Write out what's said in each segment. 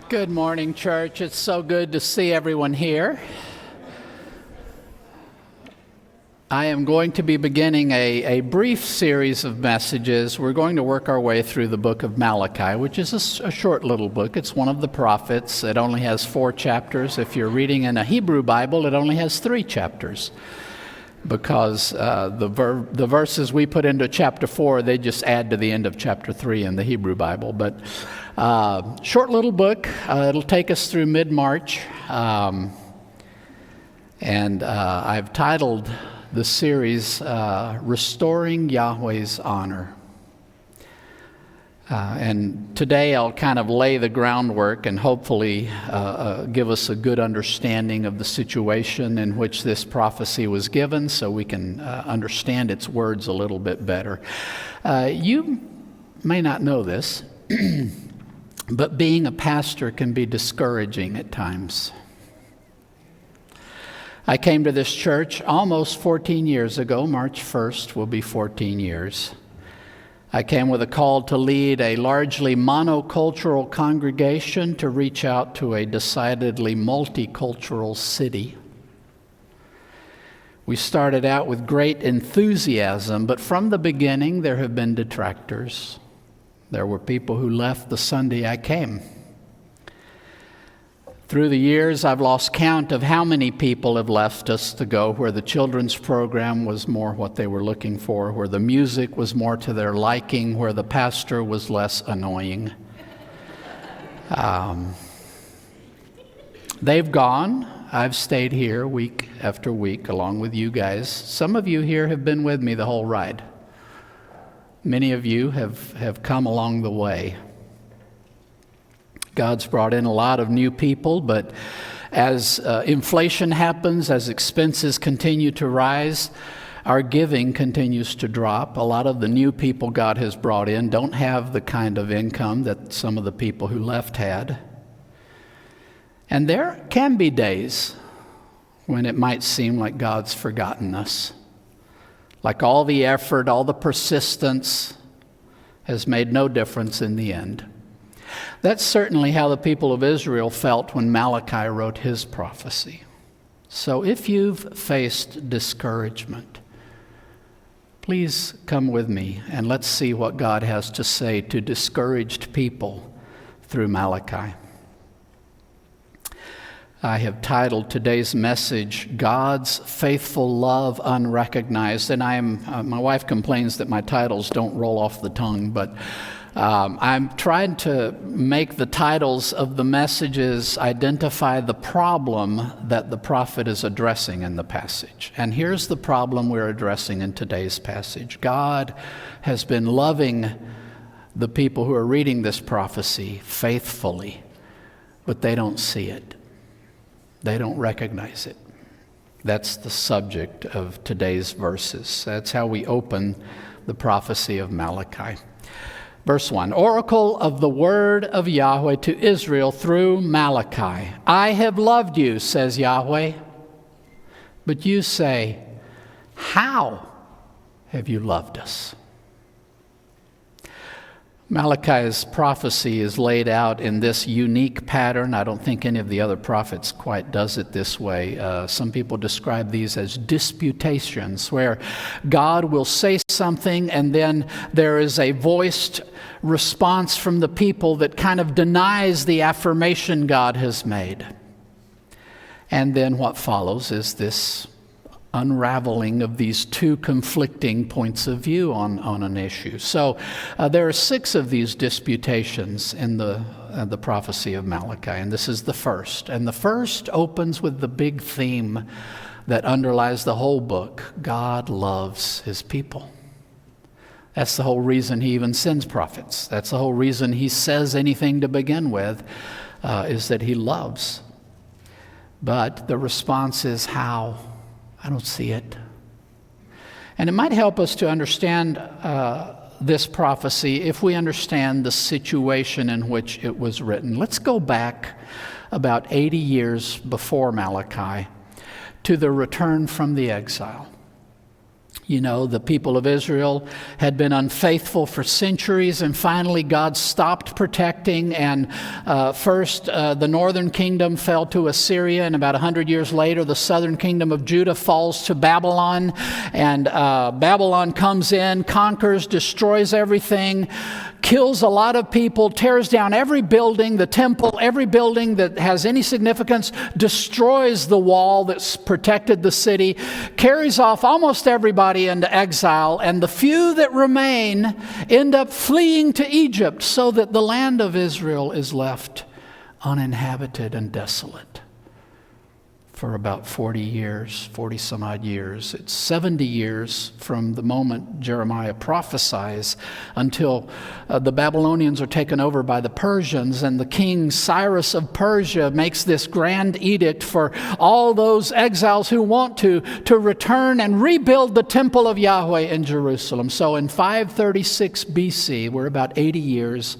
Good morning, church. It's so good to see everyone here. I am going to be beginning a brief series of messages. We're going to work our way through the book of Malachi, which is a short little book. It's one of the prophets. It only has 4 chapters. If you're reading in a Hebrew Bible, it only has 3 chapters. Because the verses we put into chapter 4, they just add to the end of chapter 3 in the Hebrew Bible. But short little book. It'll take us through mid-March. And I've titled the series, Restoring Yahweh's Honor. And today I'll kind of lay the groundwork and hopefully give us a good understanding of the situation in which this prophecy was given so we can understand its words a little bit better. You may not know this, but being a pastor can be discouraging at times. I came to this church almost 14 years ago. March 1st will be 14 years. I came with a call to lead a largely monocultural congregation to reach out to a decidedly multicultural city. We started out with great enthusiasm, but from the beginning there have been detractors. There were people who left the Sunday I came. Through the years, I've lost count of how many people have left us to go where the children's program was more what they were looking for, where the music was more to their liking, where the pastor was less annoying. They've gone. I've stayed here week after week along with you guys. Some of you here have been with me the whole ride. Many of you have come along the way. God's brought in a lot of new people, but as inflation happens, as expenses continue to rise, our giving continues to drop. A lot of the new people God has brought in don't have the kind of income that some of the people who left had. And there can be days when it might seem like God's forgotten us. Like all the effort, all the persistence has made no difference in the end. That's certainly how the people of Israel felt when Malachi wrote his prophecy. So if you've faced discouragement, please come with me and let's see what God has to say to discouraged people through Malachi. I have titled today's message, God's Faithful Love Unrecognized. And my wife complains that my titles don't roll off the tongue, but I'm trying to make the titles of the messages identify the problem that the prophet is addressing in the passage. And here's the problem we're addressing in today's passage. God has been loving the people who are reading this prophecy faithfully, but they don't see it. They don't recognize it. That's the subject of today's verses. That's how we open the prophecy of Malachi. Verse 1, Oracle of the word of Yahweh to Israel through Malachi. I have loved you, says Yahweh. But you say, how have you loved us? Malachi's prophecy is laid out in this unique pattern. I don't think any of the other prophets quite does it this way. Some people describe these as disputations, where God will say something and then there is a voiced response from the people that kind of denies the affirmation God has made. And then what follows is this unraveling of these two conflicting points of view on an issue. So there are 6 of these disputations in the prophecy of Malachi, and this is the first. And the first opens with the big theme that underlies the whole book. God loves his people. That's the whole reason he even sends prophets. That's the whole reason he says anything to begin with, is that he loves. But the response is how? I don't see it. And it might help us to understand this prophecy if we understand the situation in which it was written. Let's go back about 80 years before Malachi to the return from the exile. You know, the people of Israel had been unfaithful for centuries, and finally God stopped protecting. And first, the northern kingdom fell to Assyria, and about 100 years later, the southern kingdom of Judah falls to Babylon. And Babylon comes in, conquers, destroys everything, kills a lot of people, tears down every building, the temple, every building that has any significance, destroys the wall that's protected the city, carries off almost everybody into exile, and the few that remain end up fleeing to Egypt, so that the land of Israel is left uninhabited and desolate for about 40 years, 40 some odd years. It's 70 years from the moment Jeremiah prophesies until the Babylonians are taken over by the Persians, and the king Cyrus of Persia makes this grand edict for all those exiles who want to return and rebuild the temple of Yahweh in Jerusalem. So in 536 BC, we're about 80 years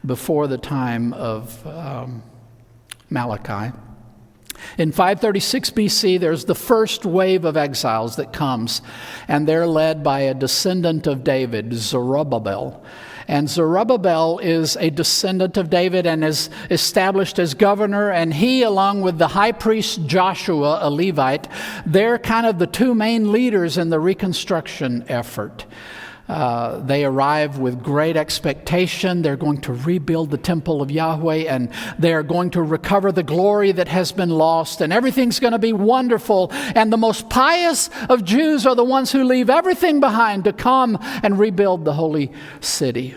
before the time of Malachi. In 536 BC, there's the first wave of exiles that comes, and they're led by a descendant of David, Zerubbabel. And Zerubbabel is a descendant of David and is established as governor, and he, along with the high priest Joshua, a Levite, they're kind of the two main leaders in the reconstruction effort. They arrive with great expectation. They're going to rebuild the temple of Yahweh, and they are going to recover the glory that has been lost, and everything's going to be wonderful. And the most pious of Jews are the ones who leave everything behind to come and rebuild the holy city.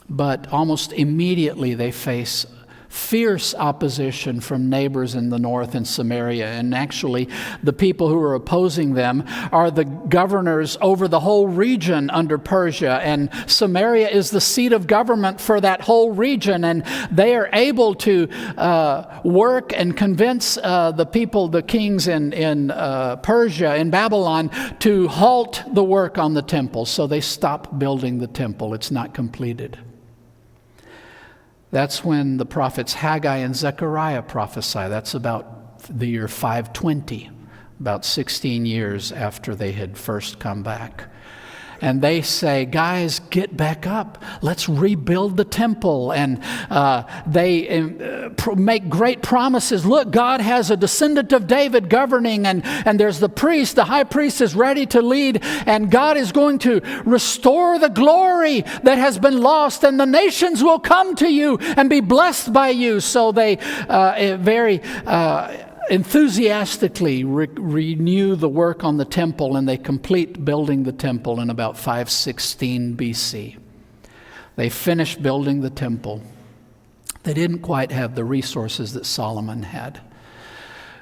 But almost immediately they face fierce opposition from neighbors in the north and Samaria. And actually, the people who are opposing them are the governors over the whole region under Persia. And Samaria is the seat of government for that whole region. And they are able to work and convince the people, the kings in Persia, in Babylon, to halt the work on the temple. So they stop building the temple. It's not completed. That's when the prophets Haggai and Zechariah prophesy. That's about the year 520, about 16 years after they had first come back. And they say, guys, get back up. Let's rebuild the temple. And they make great promises. Look, God has a descendant of David governing, and there's the priest. The high priest is ready to lead, and God is going to restore the glory that has been lost, and the nations will come to you and be blessed by you. So they very enthusiastically renew the work on the temple, and they complete building the temple in about 516 BC. They finish building the temple. They didn't quite have the resources that Solomon had.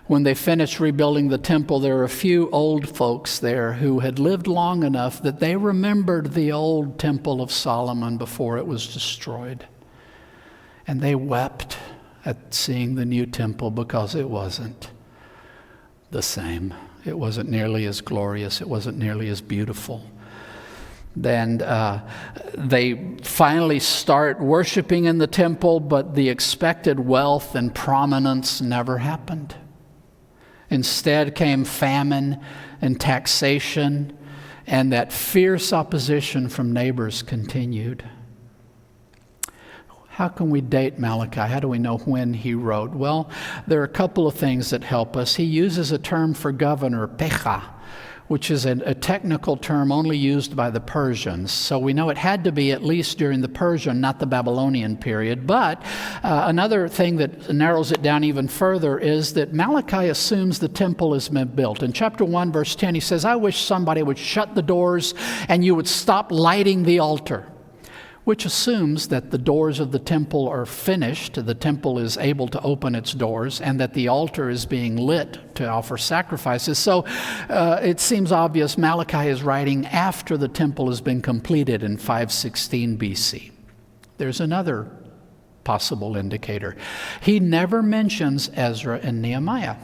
When they finished rebuilding the temple, there were a few old folks there who had lived long enough that they remembered the old temple of Solomon before it was destroyed. And they wept at seeing the new temple because it wasn't the same. It wasn't nearly as glorious. It wasn't nearly as beautiful. Then they finally start worshiping in the temple, but the expected wealth and prominence never happened. Instead came famine and taxation, and that fierce opposition from neighbors continued. How can we date Malachi? How do we know when he wrote? Well, there are a couple of things that help us. He uses a term for governor, pecha, which is a technical term only used by the Persians. So we know it had to be at least during the Persian, not the Babylonian period. But another thing that narrows it down even further is that Malachi assumes the temple has been built. In chapter 1, verse 10, he says, I wish somebody would shut the doors and you would stop lighting the altar, which assumes that the doors of the temple are finished, the temple is able to open its doors, and that the altar is being lit to offer sacrifices. So it seems obvious Malachi is writing after the temple has been completed in 516 BC. There's another possible indicator. He never mentions Ezra and Nehemiah.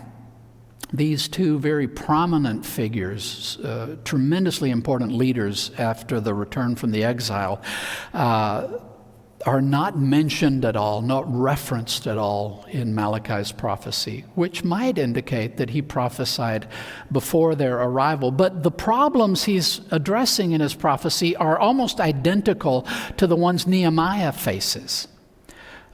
These two very prominent figures, tremendously important leaders after the return from the exile, are are not mentioned at all, not referenced at all in Malachi's prophecy, which might indicate that he prophesied before their arrival. But the problems he's addressing in his prophecy are almost identical to the ones Nehemiah faces.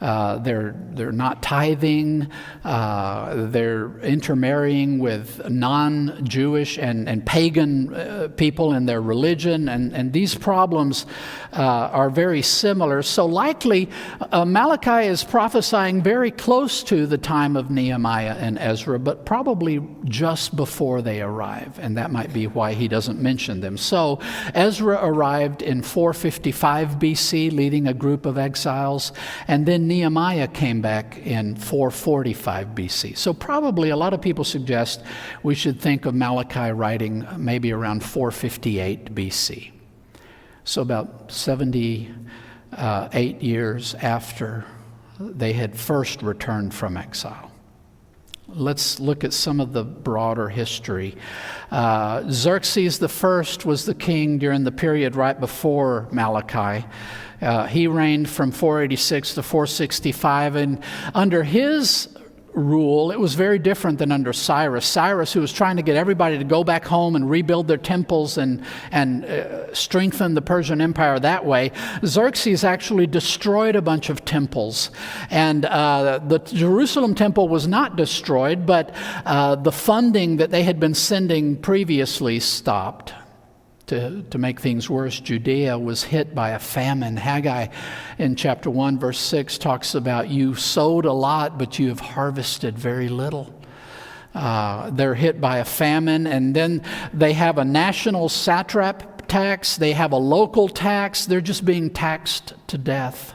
They're not tithing. They're intermarrying with non-Jewish and pagan people in their religion, and these problems are very similar. So likely, Malachi is prophesying very close to the time of Nehemiah and Ezra, but probably just before they arrive, and that might be why he doesn't mention them. So Ezra arrived in 455 BC, leading a group of exiles, and then Nehemiah came back in 445 BC. So probably a lot of people suggest we should think of Malachi writing maybe around 458 BC. So about 78 years after they had first returned from exile. Let's look at some of the broader history. Xerxes I was the king during the period right before Malachi. He reigned from 486 to 465, and under his rule, it was very different than under Cyrus. Cyrus, who was trying to get everybody to go back home and rebuild their temples and strengthen the Persian Empire that way. Xerxes actually destroyed a bunch of temples. And the Jerusalem temple was not destroyed, but the funding that they had been sending previously stopped. To make things worse, Judea was hit by a famine. Haggai in chapter 1, verse 6 talks about you sowed a lot, but you have harvested very little. They're hit by a famine, and then they have a national satrap tax. They have a local tax. They're just being taxed to death.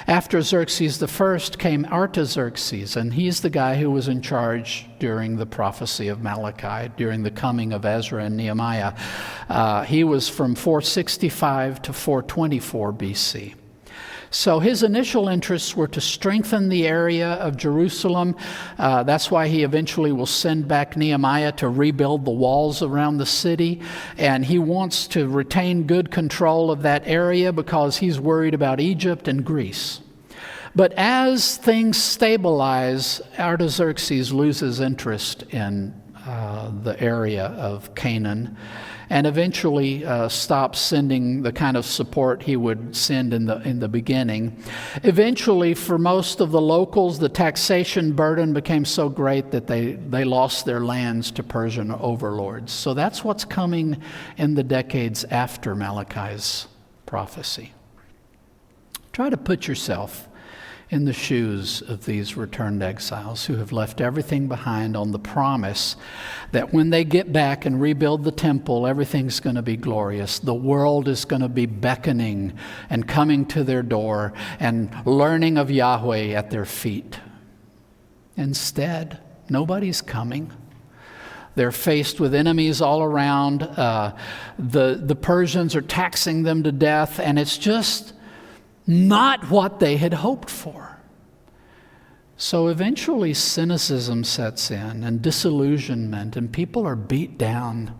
After Xerxes I came Artaxerxes, and he's the guy who was in charge during the prophecy of Malachi, during the coming of Ezra and Nehemiah. He was from 465 to 424 BC. So his initial interests were to strengthen the area of Jerusalem. That's why he eventually will send back Nehemiah to rebuild the walls around the city. And he wants to retain good control of that area because he's worried about Egypt and Greece. But as things stabilize, Artaxerxes loses interest in the area of Canaan, and eventually stops sending the kind of support he would send in the beginning. Eventually, for most of the locals, the taxation burden became so great that they lost their lands to Persian overlords. So that's what's coming in the decades after Malachi's prophecy. Try to put yourself in the shoes of these returned exiles who have left everything behind on the promise that when they get back and rebuild the temple, everything's going to be glorious. The world is going to be beckoning and coming to their door and learning of Yahweh at their feet. Instead, nobody's coming. They're faced with enemies all around. The Persians are taxing them to death, and it's just not what they had hoped for. So eventually cynicism sets in and disillusionment, and people are beat down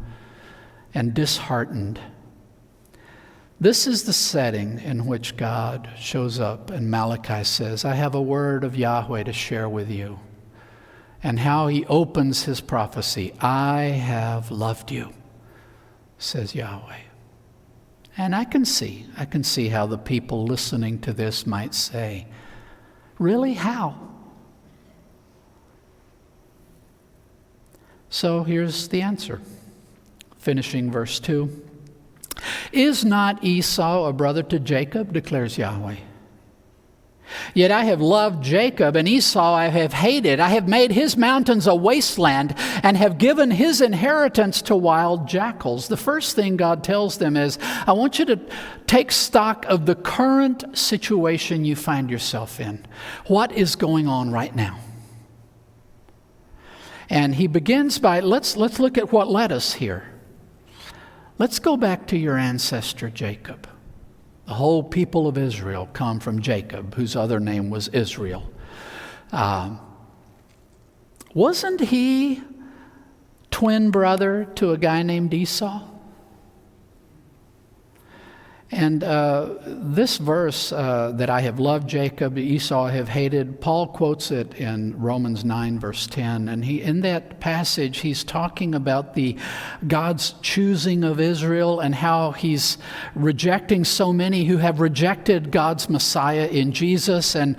and disheartened. This is the setting in which God shows up, and Malachi says, I have a word of Yahweh to share with you. And how he opens his prophecy, I have loved you, says Yahweh. And I can see how the people listening to this might say, really, how? So here's the answer. Finishing verse 2. Is not Esau a brother to Jacob, declares Yahweh? Yet I have loved Jacob, and Esau I have hated. I have made his mountains a wasteland, and have given his inheritance to wild jackals. The first thing God tells them is, I want you to take stock of the current situation you find yourself in. What is going on right now? And he begins by, let's look at what led us here. Let's go back to your ancestor Jacob. The whole people of Israel come from Jacob, whose other name was Israel. Wasn't he twin brother to a guy named Esau? And this verse that I have loved Jacob, Esau I have hated, Paul quotes it in Romans 9, verse 10. And in that passage, he's talking about God's choosing of Israel and how he's rejecting so many who have rejected God's Messiah in Jesus. And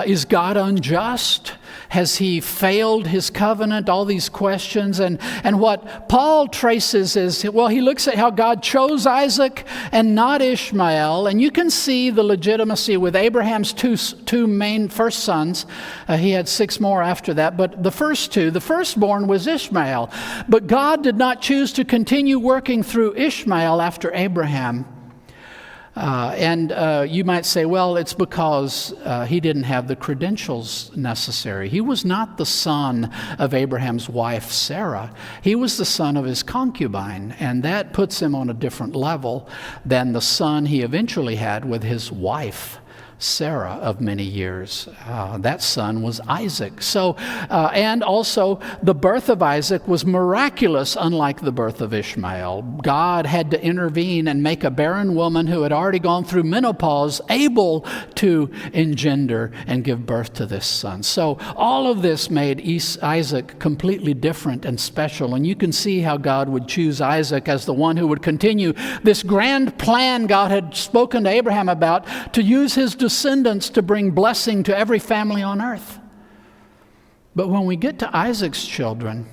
is God unjust? Has he failed his covenant? All these questions. And what Paul traces is, well, he looks at how God chose Isaac and not Ishmael. And you can see the legitimacy with Abraham's two main first sons. He had 6 more after that. But the firstborn was Ishmael. But God did not choose to continue working through Ishmael after Abraham. You might say, well, it's because he didn't have the credentials necessary. He was not the son of Abraham's wife, Sarah. He was the son of his concubine, and that puts him on a different level than the son he eventually had with his wife, Sarah, of many years. That son was Isaac. And also the birth of Isaac was miraculous, unlike the birth of Ishmael. God had to intervene and make a barren woman who had already gone through menopause able to engender and give birth to this son. So all of this made Isaac completely different and special. And you can see how God would choose Isaac as the one who would continue this grand plan God had spoken to Abraham about, to use his descendants to bring blessing to every family on earth. But when we get to Isaac's children,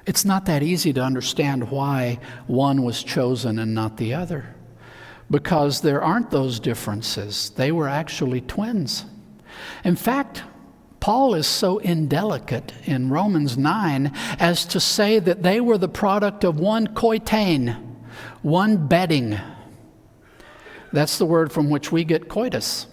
it's not that easy to understand why one was chosen and not the other, because there aren't those differences. They were actually twins. In fact, Paul is so indelicate in Romans 9 as to say that they were the product of one koitain, one bedding. That's the word from which we get coitus.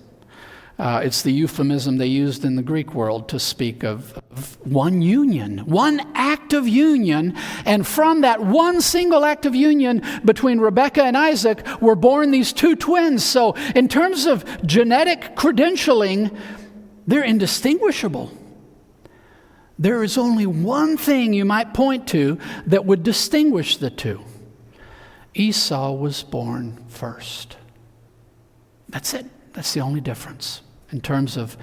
It's the euphemism they used in the Greek world to speak of one union, one act of union. And from that one single act of union between Rebekah and Isaac were born these 2 twins. So in terms of genetic credentialing, they're indistinguishable. There is only one thing you might point to that would distinguish the 2. Esau was born first. That's it. That's the only difference in terms of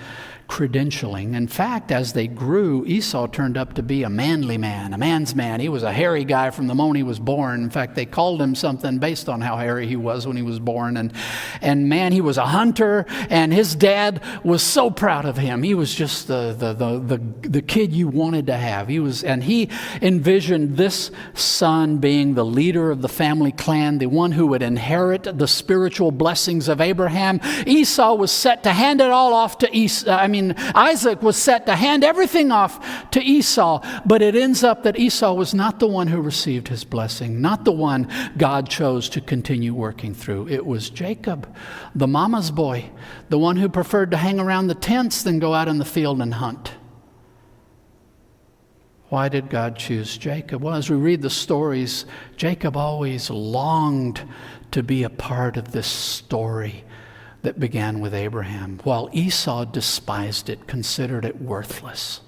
credentialing. In fact, as they grew, Esau turned up to be a manly man, a man's man. He was a hairy guy from the moment he was born. In fact, they called him something based on how hairy he was when he was born. And man, he was a hunter, and his dad was so proud of him. He was just the kid you wanted to have. And he envisioned this son being the leader of the family clan, the one who would inherit the spiritual blessings of Abraham. Esau was set to hand it all off to Isaac was set to hand everything off to Esau, but it ends up that Esau was not the one who received his blessing, not the one God chose to continue working through. It was Jacob, the mama's boy, the one who preferred to hang around the tents than go out in the field and hunt. Why did God choose Jacob? Well, as we read the stories, Jacob always longed to be a part of this story that began with Abraham, while Esau despised it, considered it worthless.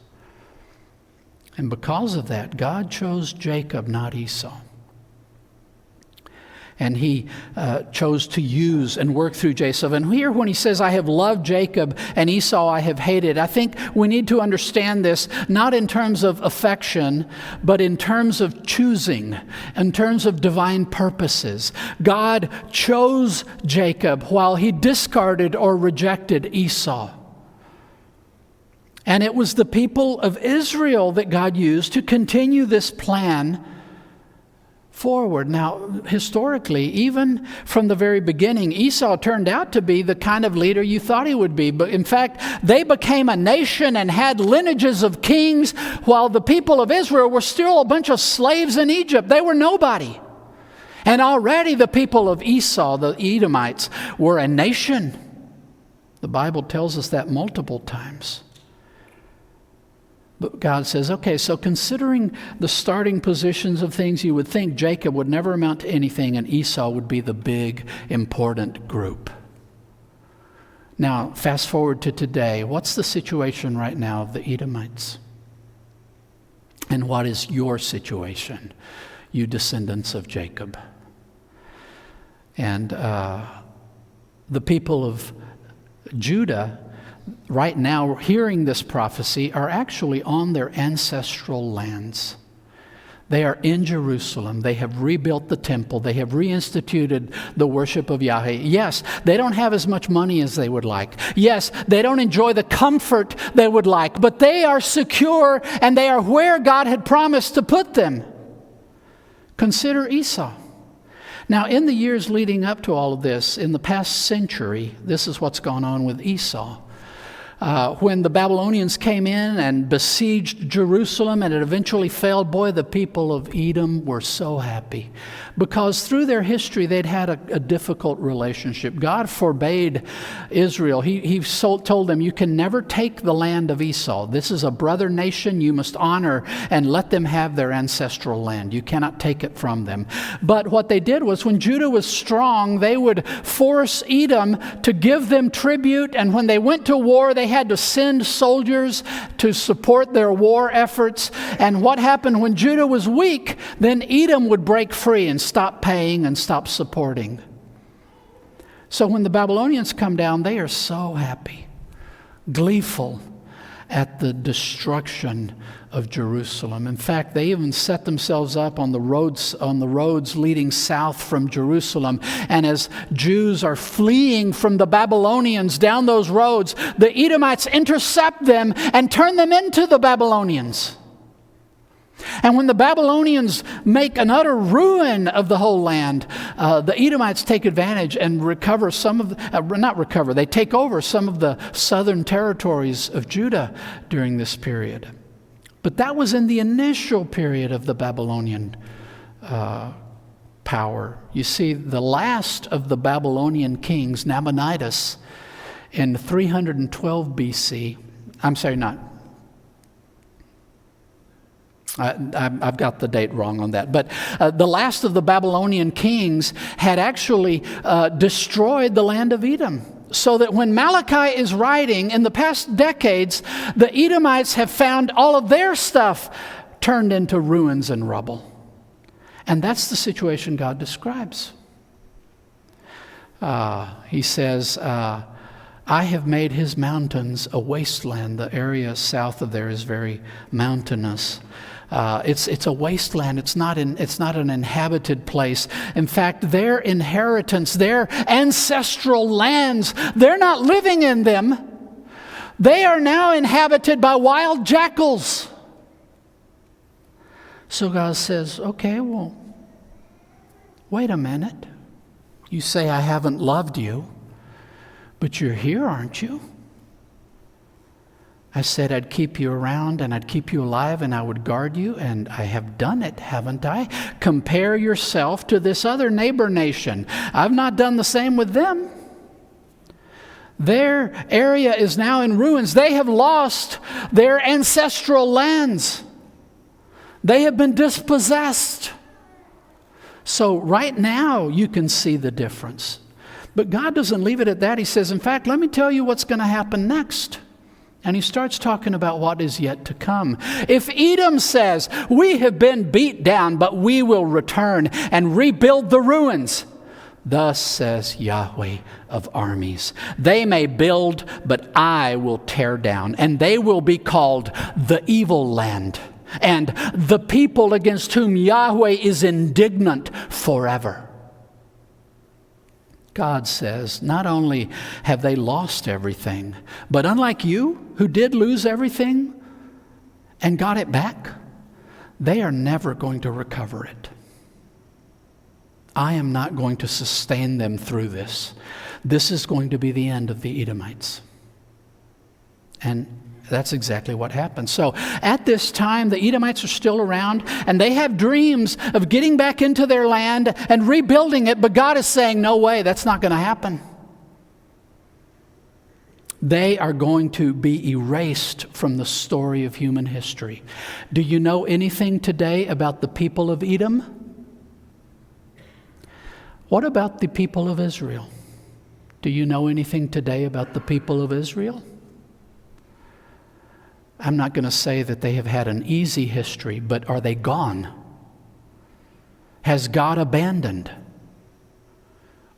And because of that, God chose Jacob, not Esau. And he chose to use and work through Jacob. And here when he says, I have loved Jacob and Esau I have hated, I think we need to understand this not in terms of affection, but in terms of choosing, in terms of divine purposes. God chose Jacob while he discarded or rejected Esau. And it was the people of Israel that God used to continue this plan forward. Now, historically, even from the very beginning, Esau turned out to be the kind of leader you thought he would be. But in fact, they became a nation and had lineages of kings, while the people of Israel were still a bunch of slaves in Egypt. They were nobody. And already the people of Esau, the Edomites, were a nation. The Bible tells us that multiple times. But God says, okay, so considering the starting positions of things, you would think Jacob would never amount to anything and Esau would be the big, important group. Now, fast forward to today. What's the situation right now of the Edomites? And what is your situation, you descendants of Jacob? And the people of Judah, right now, hearing this prophecy, are actually on their ancestral lands. They are in Jerusalem. They have rebuilt the temple. They have reinstituted the worship of Yahweh. Yes, they don't have as much money as they would like. Yes, they don't enjoy the comfort they would like, but they are secure and they are where God had promised to put them. Consider Esau. Now, in the years leading up to all of this, in the past century, this is what's gone on with Esau. When the Babylonians came in and besieged Jerusalem and it eventually fell, boy, the people of Edom were so happy. Because through their history, they'd had a difficult relationship. God forbade Israel. He told them, you can never take the land of Esau. This is a brother nation. You must honor and let them have their ancestral land. You cannot take it from them. But what they did was when Judah was strong, they would force Edom to give them tribute. And when they went to war, they had to send soldiers to support their war efforts. And what happened when Judah was weak, then Edom would break free and stop paying and stop supporting. So when the Babylonians come down, they are so happy, gleeful at the destruction of Jerusalem. In fact, they even set themselves up on the roads leading south from Jerusalem. And as Jews are fleeing from the Babylonians down those roads, the Edomites intercept them and turn them into the Babylonians. And when the Babylonians make an utter ruin of the whole land, the Edomites take advantage and recover some of they take over some of the southern territories of Judah during this period. But that was in the initial period of the Babylonian power. You see, the last of the Babylonian kings, Nabonidus, in 312 BC, I've got the date wrong on that. But the last of the Babylonian kings had actually destroyed the land of Edom. So that when Malachi is writing, in the past decades, the Edomites have found all of their stuff turned into ruins and rubble. And that's the situation God describes. He says, I have made his mountains a wasteland. The area south of there is very mountainous. It's a wasteland. It's not an inhabited place. In fact, their inheritance, their ancestral lands, they're not living in them. They are now inhabited by wild jackals. So God says, okay, well, wait a minute. You say I haven't loved you, but you're here, aren't you? I said I'd keep you around and I'd keep you alive and I would guard you, and I have done it, haven't I? Compare yourself to this other neighbor nation. I've not done the same with them. Their area is now in ruins. They have lost their ancestral lands. They have been dispossessed. So right now you can see the difference. But God doesn't leave it at that. He says, in fact, let me tell you what's going to happen next. And he starts talking about what is yet to come. If Edom says, we have been beat down, but we will return and rebuild the ruins, thus says Yahweh of armies, they may build, but I will tear down, and they will be called the evil land, and the people against whom Yahweh is indignant forever. God says, not only have they lost everything, but unlike you, who did lose everything and got it back, they are never going to recover it. I am not going to sustain them through this. This is going to be the end of the Edomites. And that's exactly what happened. So at this time, the Edomites are still around, and they have dreams of getting back into their land and rebuilding it, but God is saying, no way, that's not going to happen. They are going to be erased from the story of human history. Do you know anything today about the people of Edom? What about the people of Israel? Do you know anything today about the people of Israel? I'm not going to say that they have had an easy history, but are they gone? Has God abandoned?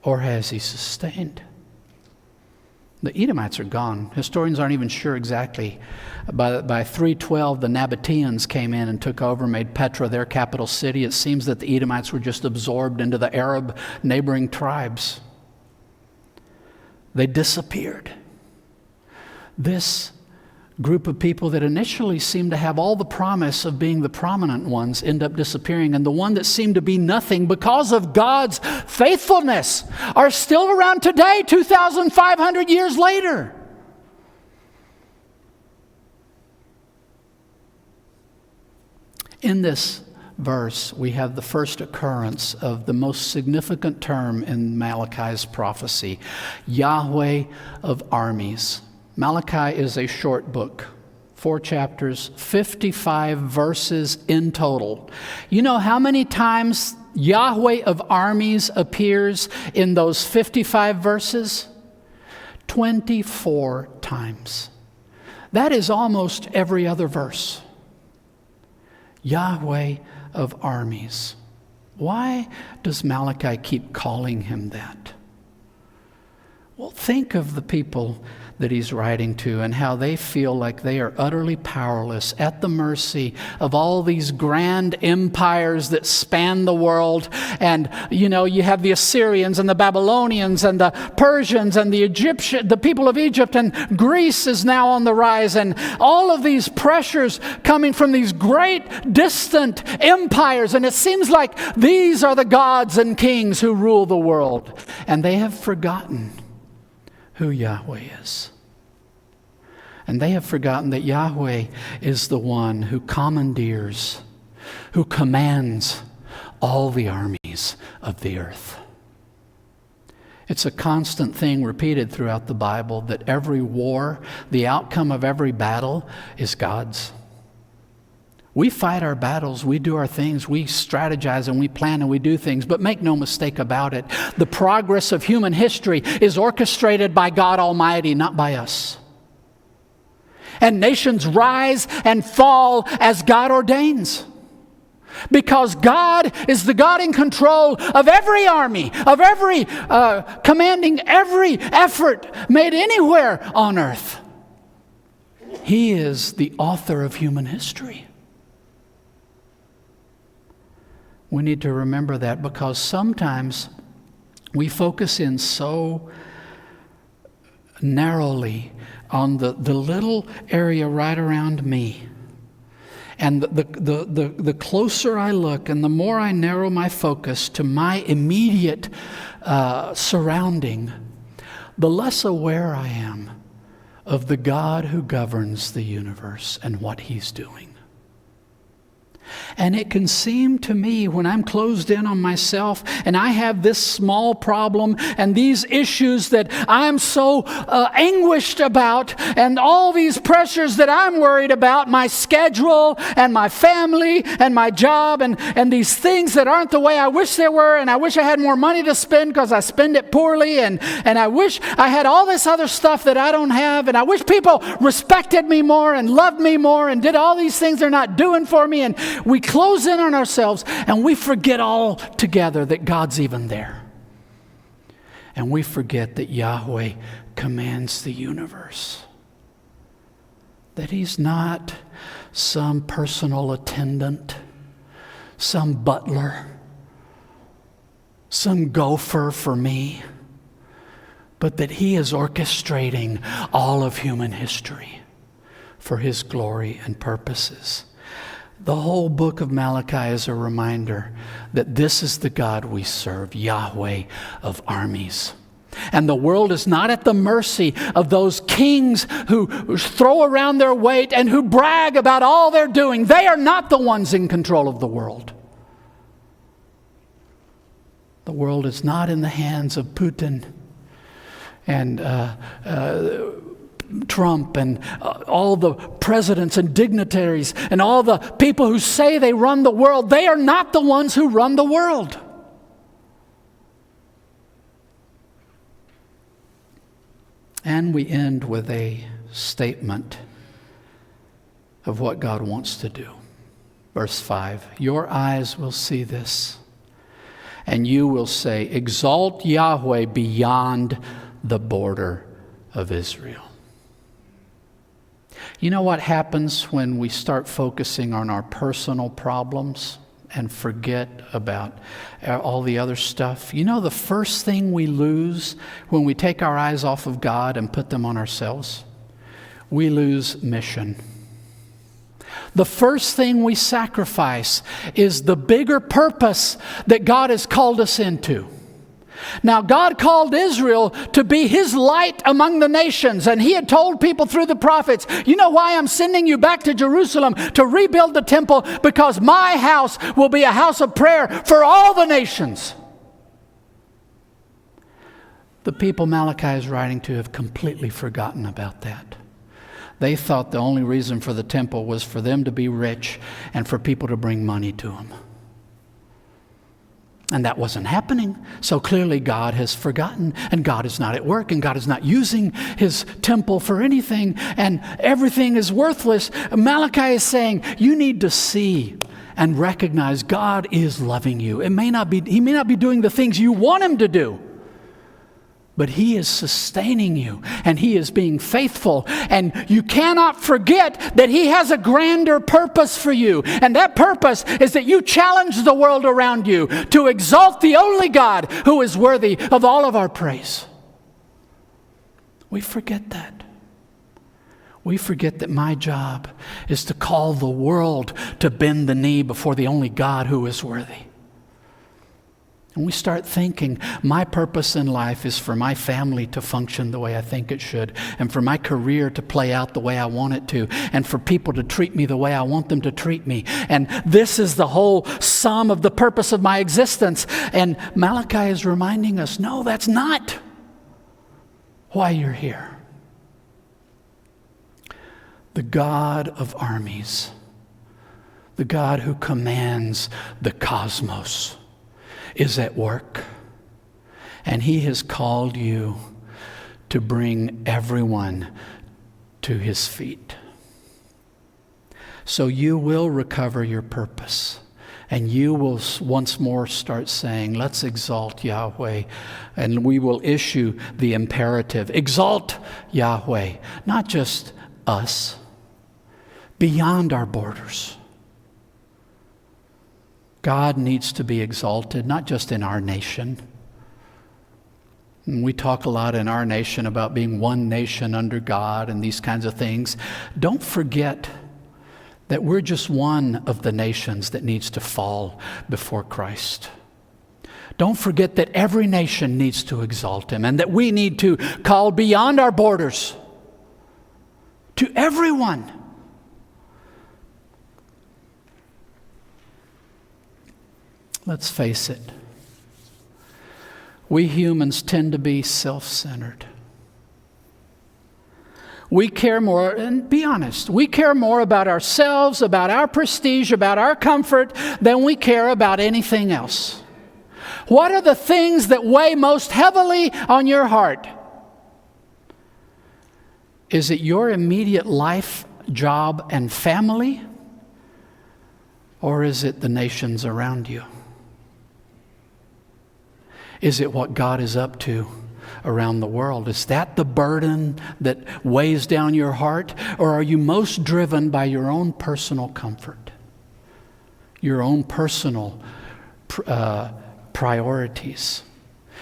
or has he sustained? The Edomites are gone. Historians aren't even sure exactly. By 312, the Nabateans came in and took over, made Petra their capital city. It seems that the Edomites were just absorbed into the Arab neighboring tribes. They disappeared. This group of people that initially seemed to have all the promise of being the prominent ones end up disappearing, and the one that seemed to be nothing because of God's faithfulness are still around today, 2,500 years later. In this verse, we have the first occurrence of the most significant term in Malachi's prophecy, Yahweh of armies. Malachi is a short book, 4 chapters, 55 verses in total. You know how many times Yahweh of armies appears in those 55 verses? 24 times. That is almost every other verse. Yahweh of armies. Why does Malachi keep calling him that? Well, think of the people that he's writing to and how they feel like they are utterly powerless at the mercy of all these grand empires that span the world. And, you know, you have the Assyrians and the Babylonians and the Persians and the Egyptians, the people of Egypt, and Greece is now on the rise. And all of these pressures coming from these great distant empires. And it seems like these are the gods and kings who rule the world. And they have forgotten who Yahweh is. And they have forgotten that Yahweh is the one who commandeers, who commands all the armies of the earth. It's a constant thing repeated throughout the Bible that every war, the outcome of every battle is God's. We fight our battles, we do our things, we strategize and we plan and we do things, but make no mistake about it, the progress of human history is orchestrated by God Almighty, not by us. And nations rise and fall as God ordains. Because God is the God in control of every army, of every, commanding every effort made anywhere on earth. He is the author of human history. We need to remember that because sometimes we focus in so narrowly on the little area right around me. And the closer I look and the more I narrow my focus to my immediate surrounding, the less aware I am of the God who governs the universe and what He's doing. And it can seem to me when I'm closed in on myself and I have this small problem and these issues that I'm so anguished about and all these pressures that I'm worried about, my schedule and my family and my job and these things that aren't the way I wish they were, and I wish I had more money to spend because I spend it poorly, and I wish I had all this other stuff that I don't have, and I wish people respected me more and loved me more and did all these things they're not doing for me, and we close in on ourselves and we forget altogether that God's even there. And we forget that Yahweh commands the universe. That He's not some personal attendant, some butler, some gopher for me, but that He is orchestrating all of human history for His glory and purposes. The whole book of Malachi is a reminder that this is the God we serve, Yahweh of armies. And the world is not at the mercy of those kings who throw around their weight and who brag about all they're doing. They are not the ones in control of the world. The world is not in the hands of Putin and Trump and all the presidents and dignitaries and all the people who say they run the world. They are not the ones who run the world. And we end with a statement of what God wants to do. Verse 5, your eyes will see this, and you will say, exalt Yahweh beyond the border of Israel. You know what happens when we start focusing on our personal problems and forget about all the other stuff? You know the first thing we lose when we take our eyes off of God and put them on ourselves? We lose mission. The first thing we sacrifice is the bigger purpose that God has called us into. Now, God called Israel to be His light among the nations, and He had told people through the prophets, you know why I'm sending you back to Jerusalem to rebuild the temple? Because my house will be a house of prayer for all the nations. The people Malachi is writing to have completely forgotten about that. They thought the only reason for the temple was for them to be rich and for people to bring money to them. And that wasn't happening. So clearly God has forgotten, and God is not at work, and God is not using His temple for anything, and everything is worthless. Malachi is saying, you need to see and recognize God is loving you. He may not be doing the things you want Him to do, but He is sustaining you, and He is being faithful. And you cannot forget that He has a grander purpose for you. And that purpose is that you challenge the world around you to exalt the only God who is worthy of all of our praise. We forget that. We forget that my job is to call the world to bend the knee before the only God who is worthy. And we start thinking, my purpose in life is for my family to function the way I think it should, and for my career to play out the way I want it to, and for people to treat me the way I want them to treat me. And this is the whole sum of the purpose of my existence. And Malachi is reminding us, no, that's not why you're here. The God of armies, the God who commands the cosmos, is at work, and He has called you to bring everyone to His feet. So you will recover your purpose, and you will once more start saying, let's exalt Yahweh, and we will issue the imperative, exalt Yahweh, not just us, beyond our borders. God needs to be exalted, not just in our nation. And we talk a lot in our nation about being one nation under God and these kinds of things. Don't forget that we're just one of the nations that needs to fall before Christ. Don't forget that every nation needs to exalt Him, and that we need to call beyond our borders to everyone. Let's face it. We humans tend to be self-centered. We care more, and be honest, we care more about ourselves, about our prestige, about our comfort, than we care about anything else. What are the things that weigh most heavily on your heart? Is it your immediate life, job, and family? Or is it the nations around you? Is it what God is up to around the world? Is that the burden that weighs down your heart? Or are you most driven by your own personal comfort? Your own personal priorities?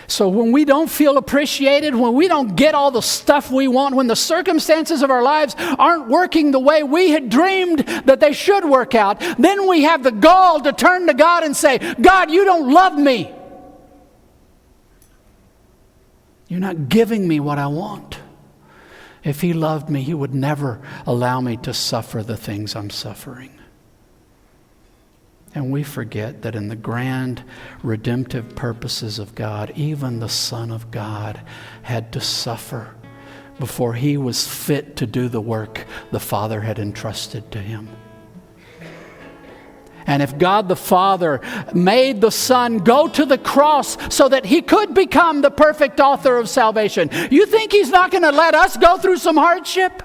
So when we don't feel appreciated, when we don't get all the stuff we want, when the circumstances of our lives aren't working the way we had dreamed that they should work out, then we have the gall to turn to God and say, God, you don't love me. You're not giving me what I want. If He loved me, He would never allow me to suffer the things I'm suffering. And we forget that in the grand redemptive purposes of God, even the Son of God had to suffer before He was fit to do the work the Father had entrusted to Him. And if God the Father made the Son go to the cross so that He could become the perfect author of salvation, you think He's not going to let us go through some hardship?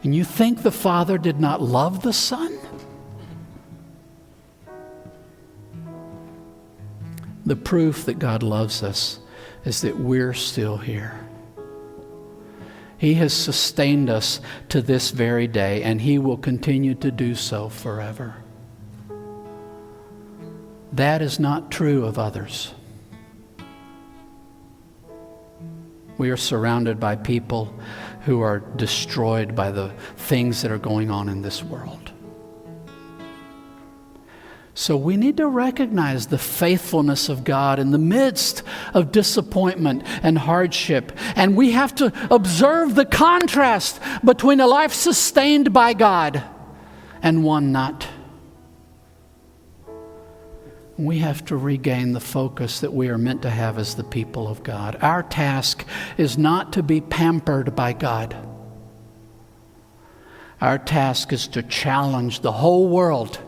And you think the Father did not love the Son? the proof that God loves us is that we're still here. He has sustained us to this very day, and He will continue to do so forever. That is not true of others. We are surrounded by people who are destroyed by the things that are going on in this world. So we need to recognize the faithfulness of God in the midst of disappointment and hardship. And we have to observe the contrast between a life sustained by God and one not. We have to regain the focus that we are meant to have as the people of God. Our task is not to be pampered by God. Our task is to challenge the whole world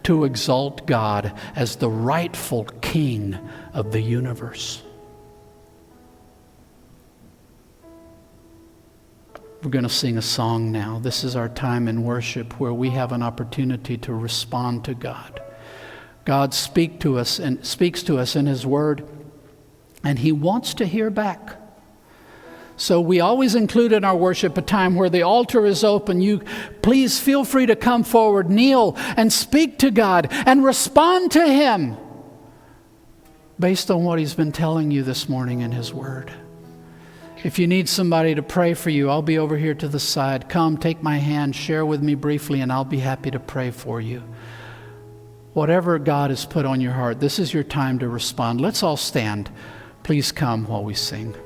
to exalt God as the rightful King of the universe. We're going to sing a song now. This is our time in worship where we have an opportunity to respond to God. God speaks to us in His Word, and He wants to hear back. So we always include in our worship a time where the altar is open. You please feel free to come forward, kneel, and speak to God and respond to Him based on what He's been telling you this morning in His Word. If you need somebody to pray for you, I'll be over here to the side. Come, take my hand, share with me briefly, and I'll be happy to pray for you. Whatever God has put on your heart, this is your time to respond. Let's all stand. Please come while we sing.